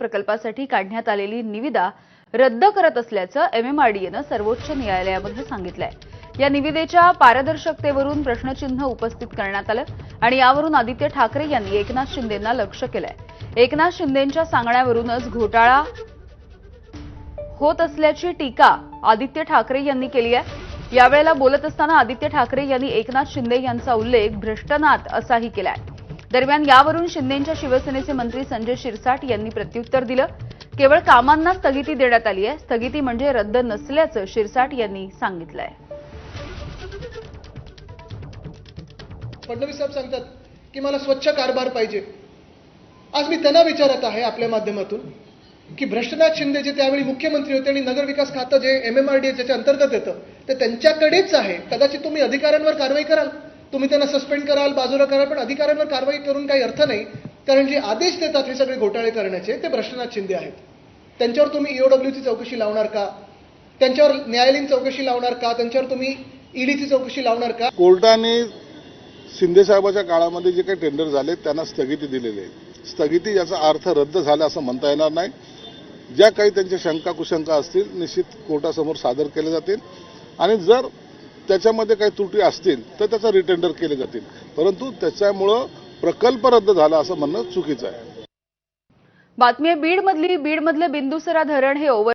प्रकल्पासाठी काढण्यात आलेली निविदा रद्द करत असल्याचं MMRDAनं सर्वोच्च न्यायालयामध्ये सांगितलंय। या निविदेच्या पारदर्शकतेवरून प्रश्नचिन्ह उपस्थित करण्यात आलं आणि यावरून आदित्य ठाकरे यांनी एकनाथ शिंदेंना लक्ष्य केलंय। एकनाथ शिंदेंच्या सांगण्यावरूनच घोटाळा होत असल्याची टीका आदित्य ठाकरे यांनी केली आहे। यावेळेला बोलत असताना आदित्य ठाकरे यांनी एकनाथ शिंदे यांचा उल्लेख भ्रष्टनाथ असाही केलाय। दरम्यान यावरून शिंदेंच्या शिवसेनेचे मंत्री संजय शिरसाट यांनी प्रत्युत्तर दिलं। केवळ कामांना स्थगिती देण्यात आली आहे, स्थगिती म्हणजे रद्द नसल्याचं शिरसाट यांनी सांगितलंय। फडणवीस साहेब सांगतात की मला स्वच्छ कारभार पाहिजे। आज मी त्यांना विचारत आहे आपल्या माध्यमातून की भ्रष्टनाथ शिंदे जे त्यावेळी मुख्यमंत्री होते आणि नगर विकास खातं जे MMRDA ज्याच्या अंतर्गत येतं ते त्यांच्याकडेच आहे। कदाचित तुम्ही अधिकाऱ्यांवर कारवाई कराल, तुम्ही त्यांना सस्पेंड कराल, बाजूला कराल, पण अधिकाऱ्यांवर कारवाई करून काही अर्थ नाही, कारण जे आदेश देतात हे सगळे घोटाळे करण्याचे ते भ्रष्टनाथ शिंदे आहेत। त्यांच्यावर तुम्ही EOWची चौकशी लावणार का? त्यांच्यावर न्यायालयीन चौकशी लावणार का? त्यांच्यावर तुम्ही EDची चौकशी लावणार का? कोर्टाने शिंदे साहेबांच्या काळामध्ये जे काही टेंडर झाले त्यांना स्थगिती दिलेली आहे। स्थगिती याचा अर्थ रद्द झाला असं म्हणता येणार नाही। ज्या काही त्यांच्या शंका कुशंका असतील निश्चित कोर्टासमोर सादर केले जातील आणि जर त्याच्यामध्ये काही त्रुटी असतील तर त्याचा रिटेंडर केले जातील, परंतु त्याच्यामुळं प्रकल्प रद्द झाला असं म्हणणं चुकीचं आहे। बातमी आहे बीडमधलं बिंदुसरा धरण हे